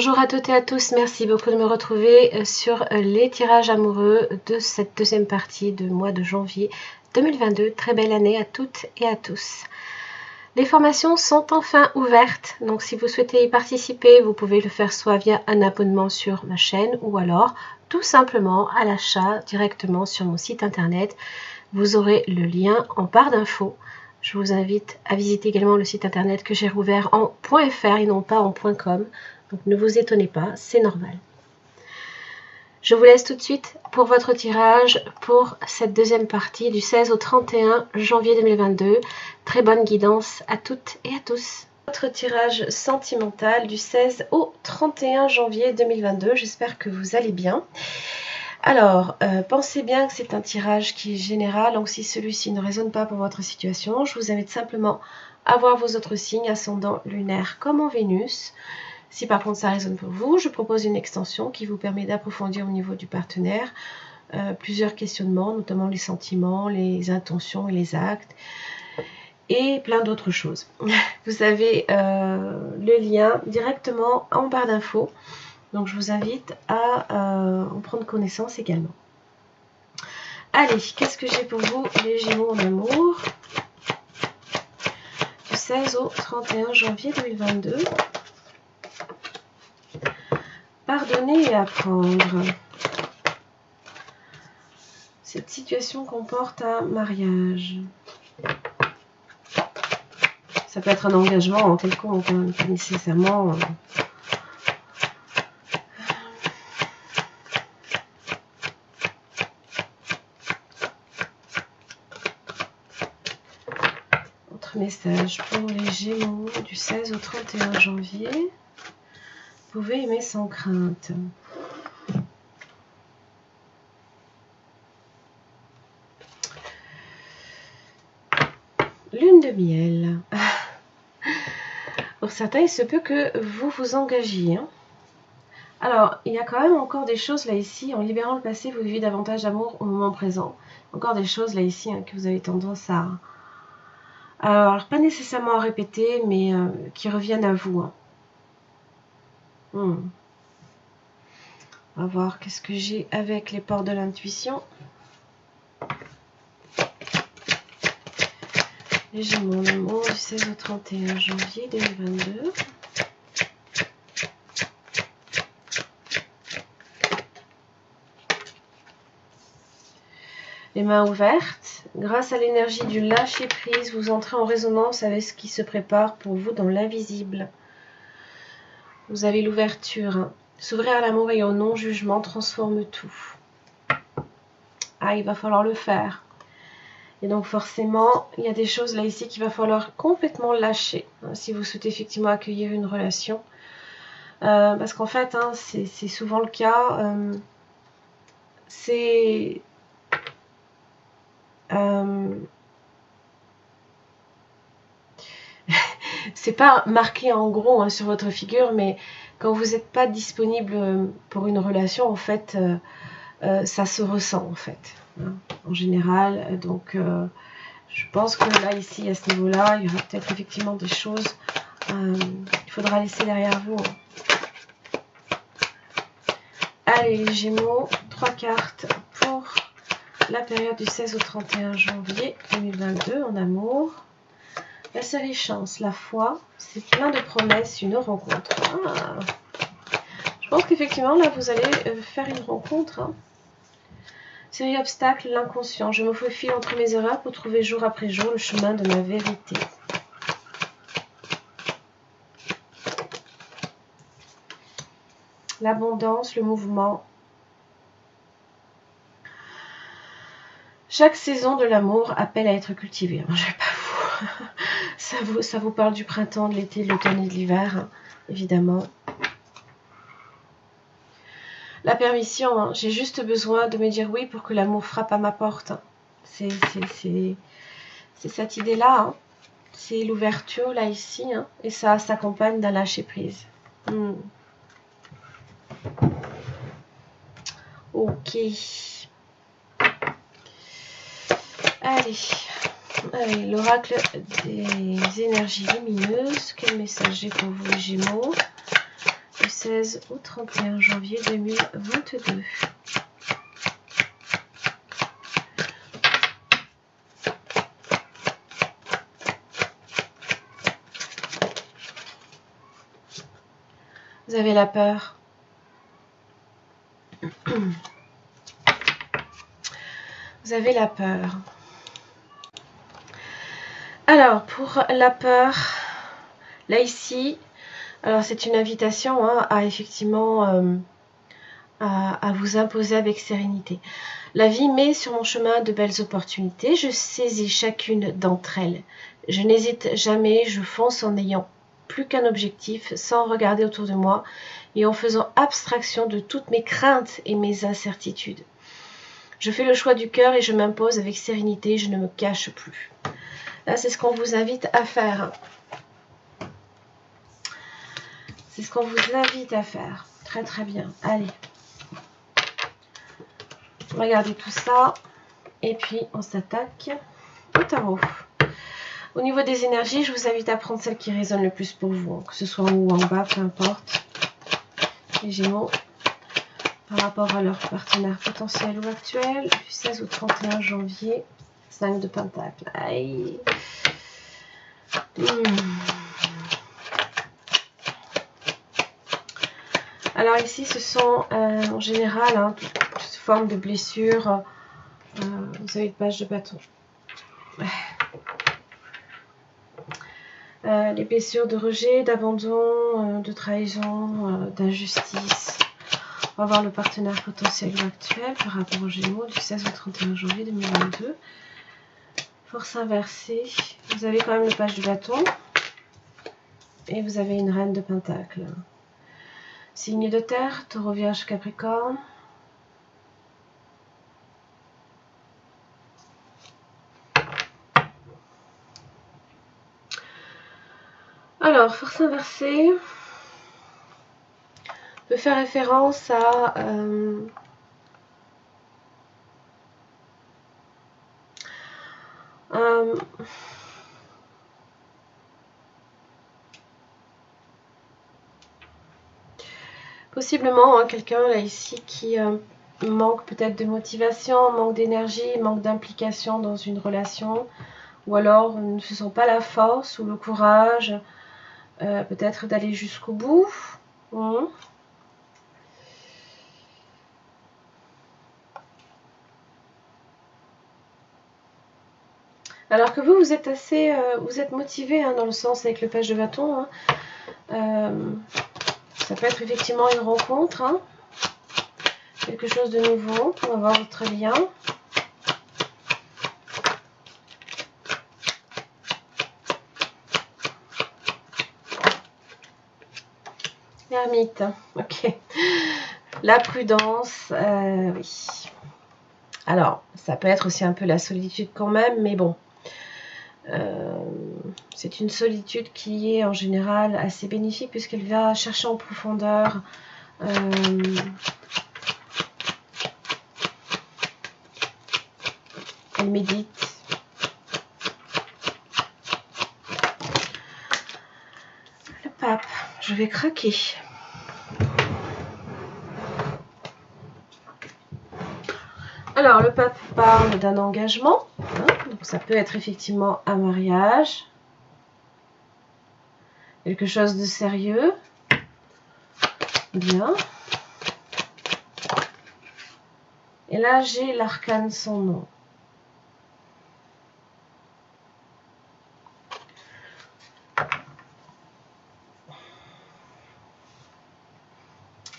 Bonjour à toutes et à tous, merci beaucoup de me retrouver sur les tirages amoureux de cette deuxième partie du mois de janvier 2022. Très belle année à toutes et à tous. Les formations sont enfin ouvertes, donc si vous souhaitez y participer, vous pouvez le faire soit via un abonnement sur ma chaîne ou alors tout simplement à l'achat directement sur mon site internet. Vous aurez le lien en barre d'infos. Je vous invite à visiter également le site internet que j'ai rouvert en .fr et non pas en .com. Donc ne vous étonnez pas, c'est normal. Je vous laisse tout de suite pour votre tirage pour cette deuxième partie du 16 au 31 janvier 2022. Très bonne guidance à toutes et à tous. Votre tirage sentimental du 16 au 31 janvier 2022. J'espère que vous allez bien. Alors, pensez bien que c'est un tirage qui est général, donc si celui-ci ne résonne pas pour votre situation, je vous invite simplement à voir vos autres signes, ascendant, lunaire comme en Vénus. Si par contre ça résonne pour vous, je propose une extension qui vous permet d'approfondir au niveau du partenaire plusieurs questionnements, notamment les sentiments, les intentions et les actes, et plein d'autres choses. Vous avez le lien directement en barre d'infos, donc je vous invite à en prendre connaissance également. Allez, qu'est-ce que j'ai pour vous, les Gémeaux en amour, du 16 au 31 janvier 2022. Pardonner et apprendre. Cette situation comporte un mariage. Ça peut être un engagement en quelconque, pas nécessairement. Autre message pour les Gémeaux du 16 au 31 janvier. Vous pouvez aimer sans crainte. Lune de miel. Pour certains, il se peut que vous vous engagiez. Alors, il y a quand même encore des choses là ici. En libérant le passé, vous vivez davantage d'amour au moment présent. Encore des choses là ici que vous avez tendance à... Alors, pas nécessairement à répéter, mais qui reviennent à vous. On va voir qu'est-ce que j'ai avec les portes de l'intuition. Les Gémeaux en amour du 16 au 31 janvier 2022. Les mains ouvertes. Grâce à l'énergie du lâcher-prise, vous entrez en résonance avec ce qui se prépare pour vous dans l'invisible. Vous avez l'ouverture. S'ouvrir à l'amour et au non-jugement transforme tout. Ah, il va falloir le faire. Et donc forcément, il y a des choses là ici qu'il va falloir complètement lâcher si vous souhaitez effectivement accueillir une relation. Parce qu'en fait, c'est souvent le cas. C'est pas marqué en gros sur votre figure, mais quand vous n'êtes pas disponible pour une relation, en fait, ça se ressent en fait, en général. Donc, je pense que là, ici, à ce niveau-là, il y aura peut-être effectivement des choses qu'il faudra laisser derrière vous. Allez, les Gémeaux, 3 cartes pour la période du 16 au 31 janvier 2022 en amour. La série chance, la foi, c'est plein de promesses, une rencontre. Je pense qu'effectivement, là, vous allez faire une rencontre. Série obstacle, l'inconscient. Je me faufile entre mes erreurs pour trouver jour après jour le chemin de ma vérité. L'abondance, le mouvement. Chaque saison de l'amour appelle à être cultivée. Je vais pas vous... ça vous parle du printemps, de l'été, de l'automne et de l'hiver, évidemment. La permission, j'ai juste besoin de me dire oui pour que l'amour frappe à ma porte. C'est cette idée-là. C'est l'ouverture là ici. Et ça s'accompagne d'un lâcher-prise. Ok. Allez, l'oracle des énergies lumineuses. Quel message j'ai pour vous, les Gémeaux? Du 16 au 31 janvier 2022. Vous avez la peur. Vous avez la peur. Alors, pour la peur, là ici, alors c'est une invitation hein, à effectivement à vous imposer avec sérénité. La vie met sur mon chemin de belles opportunités. Je saisis chacune d'entre elles. Je n'hésite jamais, je fonce en n'ayant plus qu'un objectif, sans regarder autour de moi et en faisant abstraction de toutes mes craintes et mes incertitudes. Je fais le choix du cœur et je m'impose avec sérénité, je ne me cache plus. Là, c'est ce qu'on vous invite à faire. C'est ce qu'on vous invite à faire. Très très bien. Allez. Regardez tout ça. Et puis, on s'attaque au tarot. Au niveau des énergies, je vous invite à prendre celle qui résonne le plus pour vous. Que ce soit en haut ou en bas, peu importe. Les Gémeaux, par rapport à leur partenaire potentiel ou actuel, du 16 au 31 janvier, 5 de Pentacle. Aïe. Alors ici, ce sont en général hein, toute forme de blessure. Vous avez une page de bâton. Les blessures de rejet, d'abandon, de trahison, d'injustice. On va voir le partenaire potentiel ou actuel par rapport aux Gémeaux du 16 au 31 janvier 2022. Force inversée. Vous avez quand même le page de bâton. Et vous avez une reine de pentacle. Signe de terre, taureau, vierge, capricorne. Alors, force inversée peut faire référence à possiblement hein, quelqu'un là ici qui manque peut-être de motivation, manque d'énergie, manque d'implication dans une relation, ou alors ne se sent pas la force ou le courage peut-être d'aller jusqu'au bout. Alors que vous êtes assez, vous êtes motivé hein, dans le sens avec le page de bâton. Hein. Ça peut être effectivement une rencontre, hein. Quelque chose de nouveau. On va voir votre lien. L'ermite, ok. La prudence, oui. Alors, ça peut être aussi un peu la solitude quand même, mais bon. C'est une solitude qui est en général assez bénéfique puisqu'elle va chercher en profondeur elle médite. Le pape, je vais craquer. Alors, le pape parle d'un engagement. Hein, donc ça peut être effectivement un mariage. Quelque chose de sérieux. Bien. Et là, j'ai l'arcane sans nom.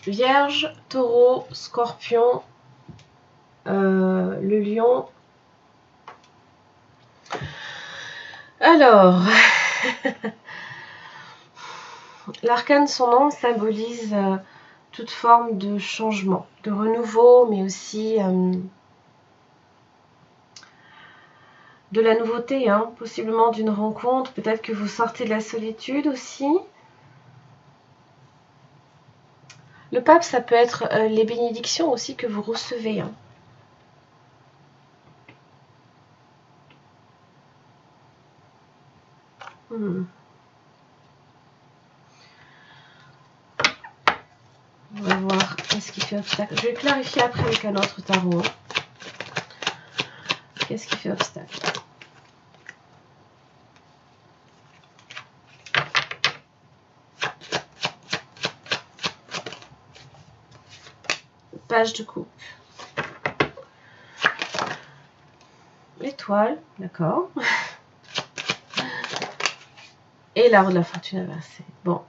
Vierge, taureau, scorpion, le lion. Alors, l'arcane sans nom symbolise toute forme de changement, de renouveau, mais aussi de la nouveauté, hein, possiblement d'une rencontre. Peut-être que vous sortez de la solitude aussi. Le pape, ça peut être les bénédictions aussi que vous recevez. Hein. Qu'est-ce qui fait obstacle? Je vais clarifier après avec un autre tarot. Qu'est-ce qui fait obstacle? Page de coupe. L'étoile, d'accord. Et la roue de la fortune inversée. Bon.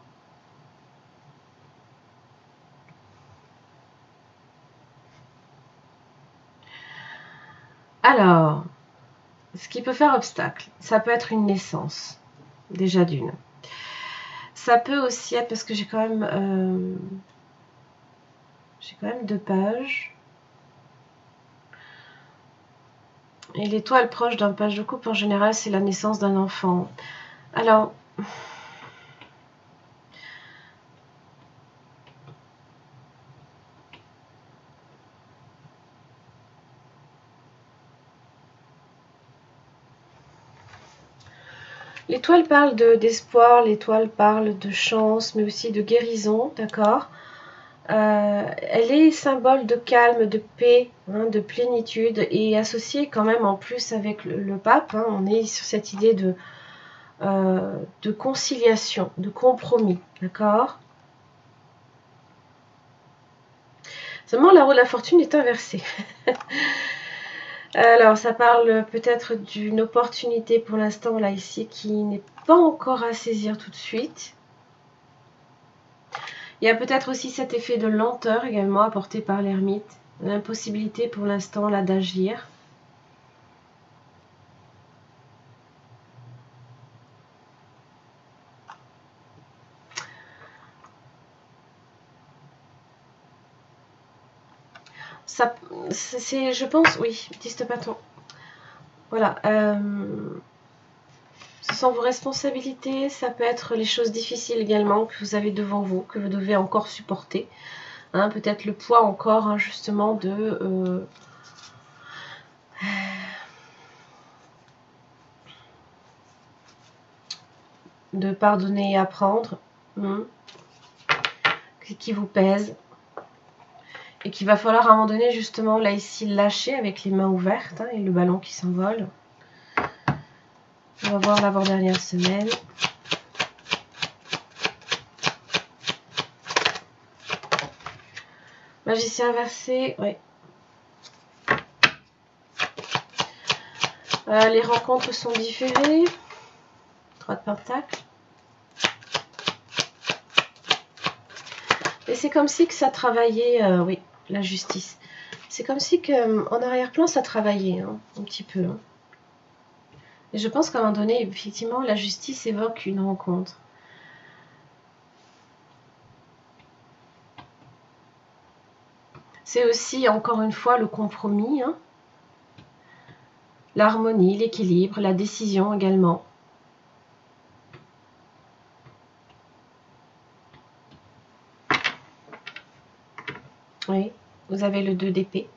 Alors, ce qui peut faire obstacle, ça peut être une naissance, déjà d'une. Ça peut aussi être, parce que j'ai quand même 2 pages. Et l'étoile proche d'un page de coupe, en général, c'est la naissance d'un enfant. Alors, l'étoile parle d'espoir, l'étoile parle de chance, mais aussi de guérison, d'accord? Elle est symbole de calme, de paix, hein, de plénitude, et associée quand même en plus avec le pape. Hein, on est sur cette idée de conciliation, de compromis, d'accord? Seulement, la roue de la fortune est inversée. Alors, ça parle peut-être d'une opportunité pour l'instant, là, ici, qui n'est pas encore à saisir tout de suite. Il y a peut-être aussi cet effet de lenteur également apporté par l'ermite. L'impossibilité pour l'instant, là, d'agir. Ça, c'est, je pense, oui, 10 de bâton. Voilà. Ce sont vos responsabilités, ça peut être les choses difficiles également que vous avez devant vous, que vous devez encore supporter. Hein, peut-être le poids encore, hein, justement, de pardonner et apprendre, qui vous pèse. Et qu'il va falloir à un moment donné, justement, là ici, lâcher avec les mains ouvertes, hein, et le ballon qui s'envole. On va voir l'avant-dernière semaine. Magicien inversé, oui. Les rencontres sont différées. 3 de pentacle. Et c'est comme si que ça travaillait, oui, la justice. C'est comme si que, en arrière-plan, ça travaillait, hein, un petit peu. Hein. Et je pense qu'à un moment donné, effectivement, la justice évoque une rencontre. C'est aussi, encore une fois, le compromis, hein, l'harmonie, l'équilibre, la décision également. Oui, vous avez le 2 d'épée.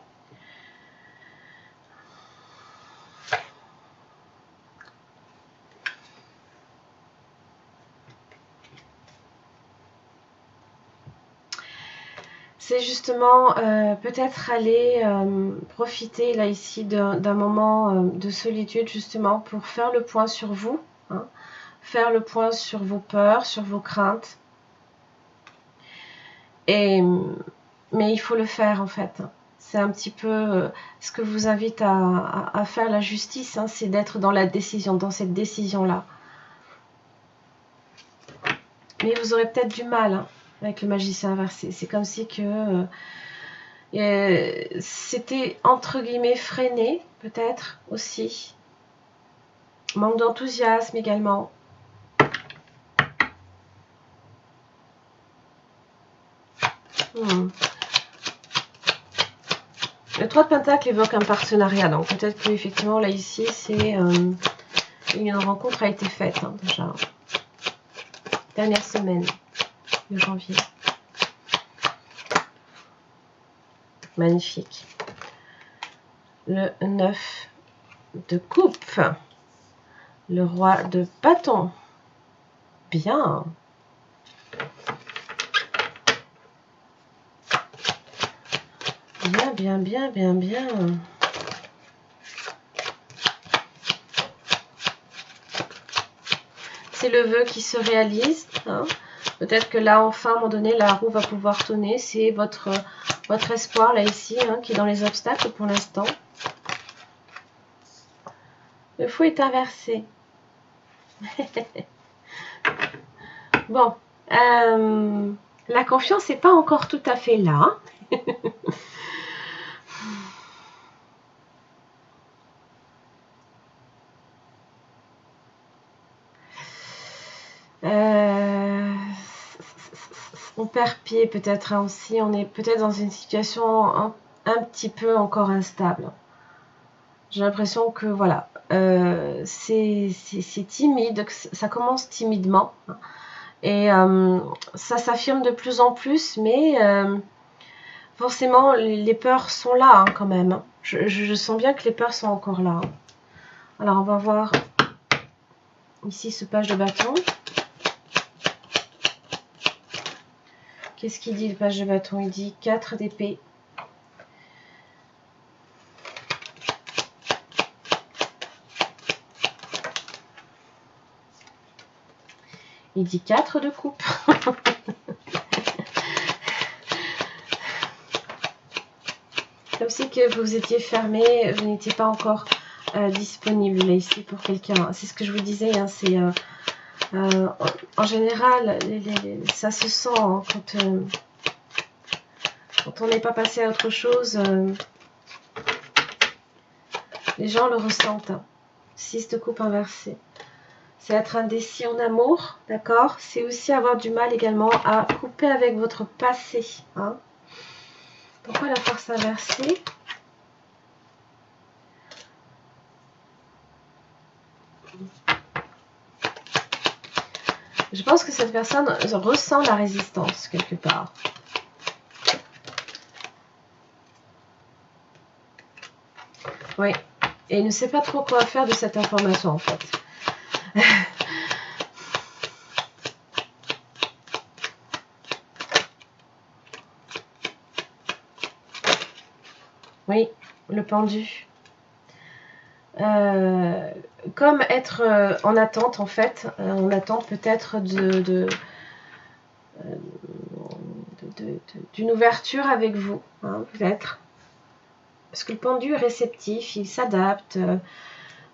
C'est justement peut-être aller profiter là ici d'un moment de solitude justement pour faire le point sur vous, hein, faire le point sur vos peurs, sur vos craintes. Mais il faut le faire en fait. C'est un petit peu ce que vous invite à faire la justice, hein, c'est d'être dans la décision, dans cette décision-là. Mais vous aurez peut-être du mal, hein, avec le magicien inversé. C'est comme si que c'était entre guillemets freiné, peut-être aussi. Manque d'enthousiasme également. Le 3 de pentacle évoque un partenariat, donc peut-être que effectivement là ici c'est une rencontre a été faite, hein, déjà. Dernière semaine de janvier. Magnifique. Le 9 de coupe. Le roi de bâton. Bien. Bien, bien, bien, bien, bien. C'est le vœu qui se réalise. Hein. Peut-être que là, enfin, à un moment donné, la roue va pouvoir tourner. C'est votre espoir, là, ici, hein, qui est dans les obstacles pour l'instant. Le fou est inversé. Bon. La confiance n'est pas encore tout à fait là. On perd pied peut-être hein, aussi. On est peut-être dans une situation un petit peu encore instable. J'ai l'impression que voilà, c'est timide, que ça commence timidement. Et ça s'affirme de plus en plus, mais forcément, les peurs sont là hein, quand même. Je sens bien que les peurs sont encore là. Alors, on va voir ici ce page de bâton. Qu'est-ce qu'il dit le page de bâton? Il dit 4 d'épée. Il dit 4 de coupe. Comme si que vous étiez fermé, vous n'étiez pas encore disponible là ici pour quelqu'un. C'est ce que je vous disais, hein, c'est en général, ça se sent hein, quand on n'est pas passé à autre chose, les gens le ressentent. 6 de coupe inversée. C'est être indécis en amour, d'accord? C'est aussi avoir du mal également à couper avec votre passé. Hein. Pourquoi la force inversée? Je pense que cette personne ressent la résistance quelque part. Oui, et ne sait pas trop quoi faire de cette information en fait. Oui, le pendu. Comme être en attente en fait, on attend peut-être d'une ouverture avec vous, hein, peut-être. Parce que le pendu est réceptif, il s'adapte,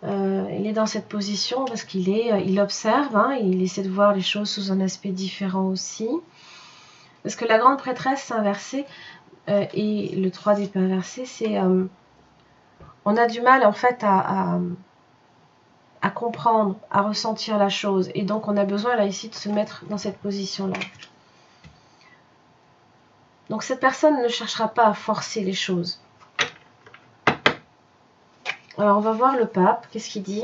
il est dans cette position parce il observe, hein, il essaie de voir les choses sous un aspect différent aussi. Parce que la grande prêtresse inversée et le 3 d'épée inversé, c'est... on a du mal en fait à comprendre, à ressentir la chose. Et donc on a besoin là ici de se mettre dans cette position-là. Donc cette personne ne cherchera pas à forcer les choses. Alors on va voir le pape, qu'est-ce qu'il dit?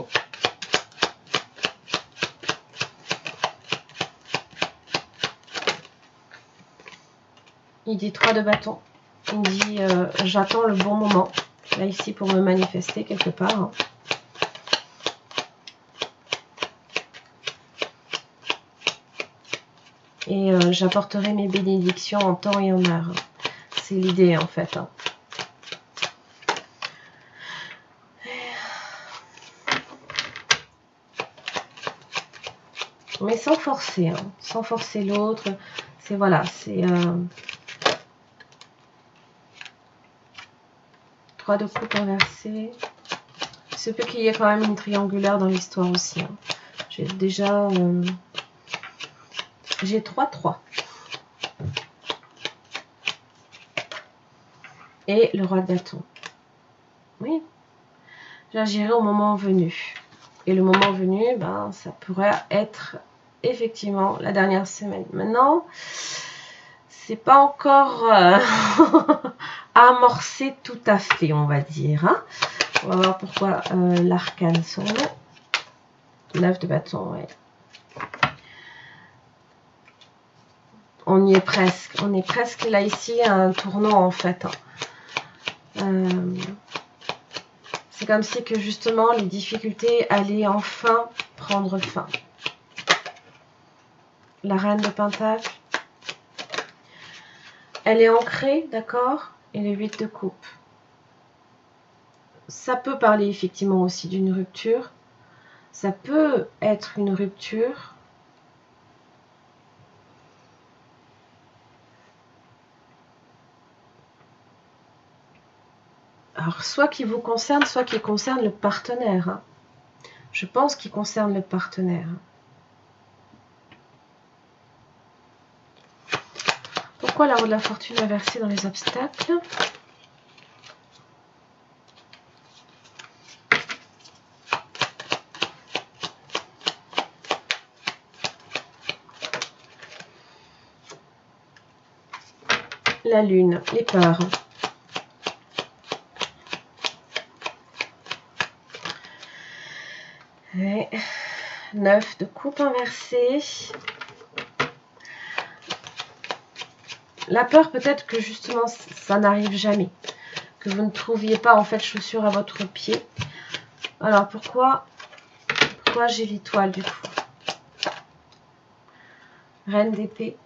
Il dit 3 de bâton. Il dit j'attends le bon moment, là ici pour me manifester quelque part. Hein. Et j'apporterai mes bénédictions en temps et en heure. C'est l'idée en fait. Hein. Mais sans forcer, hein. Sans forcer l'autre. C'est voilà, c'est 3 de coupe inversé. Il se peut qu'il y ait quand même une triangulaire dans l'histoire aussi. Hein. J'ai déjà... j'ai 3-3. Et le roi de bâton. Oui. J'agirai au moment venu. Et le moment venu, ben, ça pourrait être effectivement la dernière semaine. Maintenant, c'est pas encore amorcé tout à fait, on va dire. Hein. On va voir pourquoi l'arcane sont 9 de bâton, ouais. On y est presque. On est presque là ici à un tournant en fait. C'est comme si que justement les difficultés allaient enfin prendre fin. La reine de Pentacle. Elle est ancrée, d'accord? et le 8 de coupe. Ça peut parler effectivement aussi d'une rupture. Ça peut être une rupture. Alors, soit qui vous concerne, soit qui concerne le partenaire. Hein. Je pense qu'il concerne le partenaire. Pourquoi la roue de la fortune inversée dans les obstacles? La lune, les peurs. Et 9 de coupe inversée. La peur, peut-être que justement, ça n'arrive jamais. Que vous ne trouviez pas en fait chaussures à votre pied. Alors, pourquoi j'ai l'étoile du coup? Reine d'épée.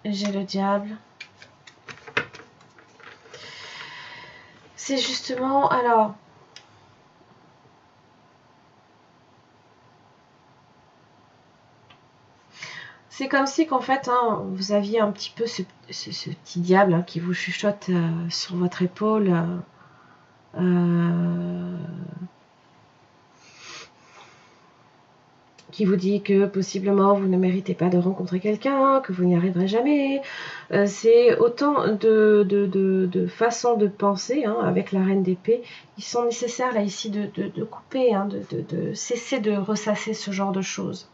J'ai le diable. C'est justement, alors, c'est comme si qu'en fait, hein, vous aviez un petit peu ce petit diable hein, qui vous chuchote sur votre épaule. Qui vous dit que possiblement vous ne méritez pas de rencontrer quelqu'un, que vous n'y arriverez jamais. C'est autant de façons de penser hein, avec la reine d'épée. Ils sont nécessaires là ici de couper, hein, de cesser de ressasser ce genre de choses.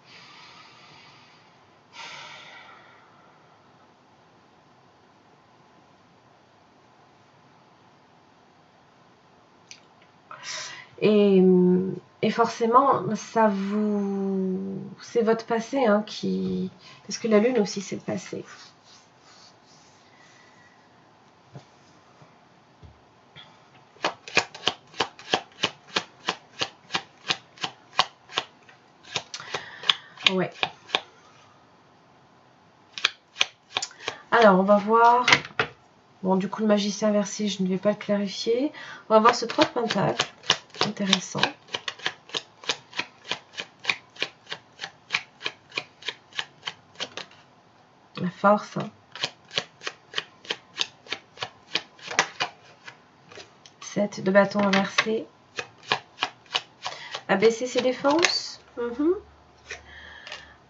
Et forcément, ça vous... c'est votre passé hein, qui... Parce que la lune aussi, c'est le passé. Ouais. Alors, on va voir... Bon, du coup, le magicien inversé, je ne vais pas le clarifier. On va voir ce 3 de pentacles. Intéressant. La force. Hein. 7 de bâton inversé. Abaisser ses défenses.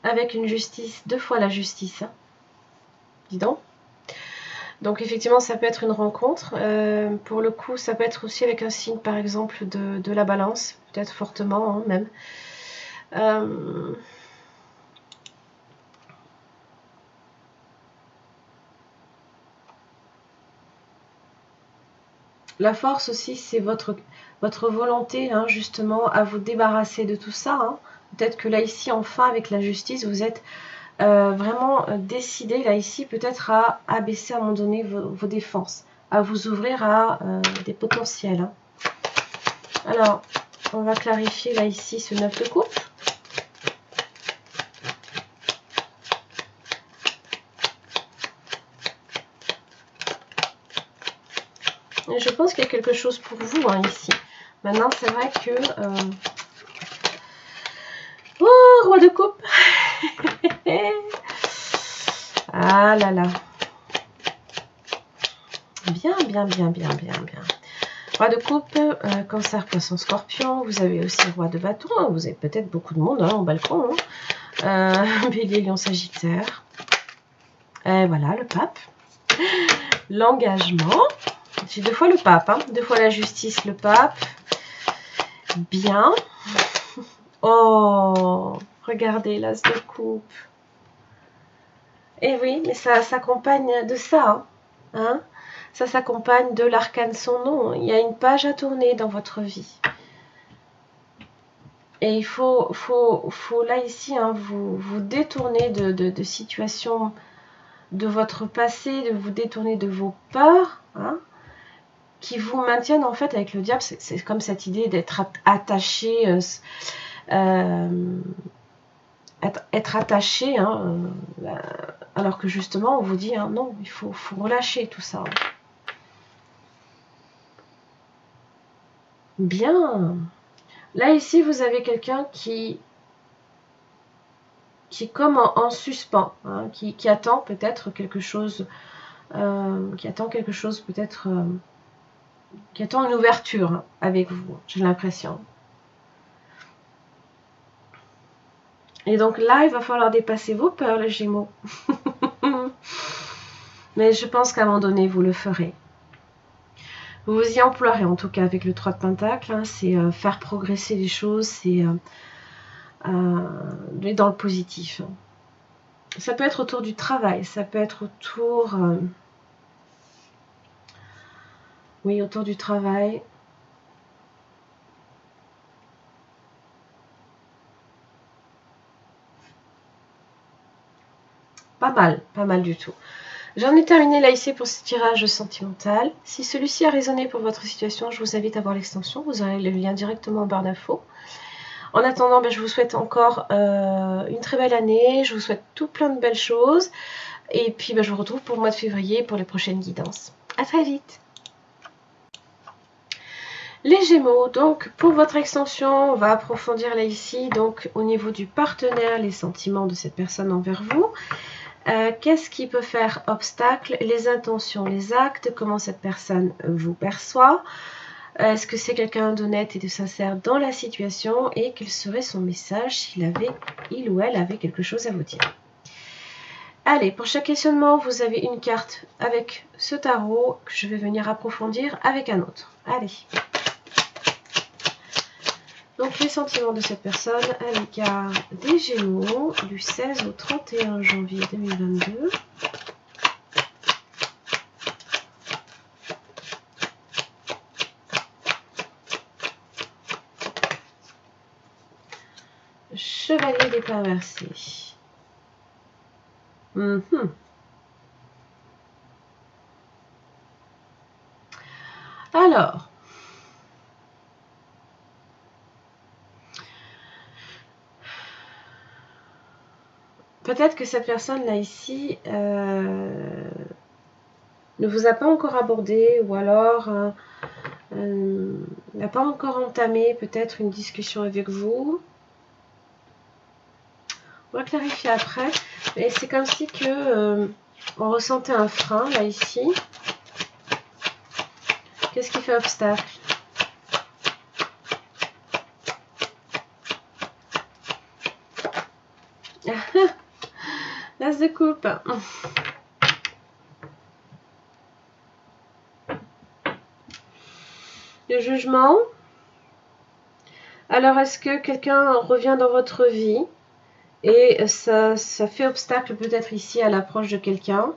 Avec une justice, 2 fois la justice. Hein. Dis donc. Donc effectivement, ça peut être une rencontre. Pour le coup, ça peut être aussi avec un signe, par exemple, de la balance. Peut-être fortement, hein, même. La force aussi, c'est votre volonté, hein, justement, à vous débarrasser de tout ça. Hein. Peut-être que là, ici, enfin, avec la justice, vous êtes vraiment décidé, là, ici, peut-être à abaisser à un moment donné vos défenses, à vous ouvrir à des potentiels. Hein. Alors, on va clarifier, là, ici, ce 9 de coupe. Et je pense qu'il y a quelque chose pour vous, hein, ici. Maintenant, c'est vrai que... Oh, roi de coupe. Ah là là. Bien. Roi de coupe, cancer, poisson, scorpion. Vous avez aussi roi de bâton. Hein. Vous avez peut-être beaucoup de monde hein, au balcon. Hein. Bélier, lion, sagittaire. Et voilà, le pape. L'engagement. J'ai 2 fois le pape. Hein. 2 fois la justice, le pape. Bien. Oh, regardez, l'as de coupe. Et oui, mais ça s'accompagne de ça. Hein. Ça s'accompagne de l'arcane son nom. Il y a une page à tourner dans votre vie. Et il faut là, ici, hein, vous détourner de situations de votre passé, de vous détourner de vos peurs. Hein. qui vous maintiennent en fait avec le diable. C'est comme cette idée d'être attaché, être attaché, hein, alors que justement on vous dit hein, non, il faut relâcher tout ça. Bien. Là ici vous avez quelqu'un qui est comme en suspens, hein, qui attend peut-être quelque chose, qui attend une ouverture avec vous, j'ai l'impression. Et donc là, il va falloir dépasser vos peurs, les Gémeaux. Mais je pense qu'à un moment donné, vous le ferez. Vous vous y emploierez, en tout cas, avec le 3 de Pentacle. Hein, c'est faire progresser les choses, c'est aller dans le positif. Ça peut être autour du travail, ça peut être autour... oui, autour du travail. Pas mal du tout. J'en ai terminé là ici pour ce tirage sentimental. Si celui-ci a résonné pour votre situation, je vous invite à voir l'extension. Vous aurez le lien directement en barre d'infos. En attendant, je vous souhaite encore une très belle année. Je vous souhaite tout plein de belles choses. Et puis, je vous retrouve pour le mois de février pour les prochaines guidances. À très vite. Les Gémeaux, donc pour votre extension, on va approfondir là ici, donc au niveau du partenaire, les sentiments de cette personne envers vous. Qu'est-ce qui peut faire obstacle? Les intentions, les actes, comment cette personne vous perçoit. Est-ce que c'est quelqu'un d'honnête et de sincère dans la situation? Et quel serait son message s'il ou elle avait quelque chose à vous dire? Allez, pour chaque questionnement, vous avez une carte avec ce tarot que je vais venir approfondir avec un autre. Allez. Donc les sentiments de cette personne à l'égard des Gémeaux du 16 au 31 janvier 2022. Chevalier d'épée inversé. Alors, peut-être que cette personne là ici ne vous a pas encore abordé ou alors n'a pas encore entamé peut-être une discussion avec vous. On va clarifier après, mais c'est comme si que on ressentait un frein là ici. Qu'est-ce qui fait obstacle? L'as de coupe. Le jugement. Alors, est-ce que quelqu'un revient dans votre vie et ça fait obstacle peut-être ici à l'approche de quelqu'un?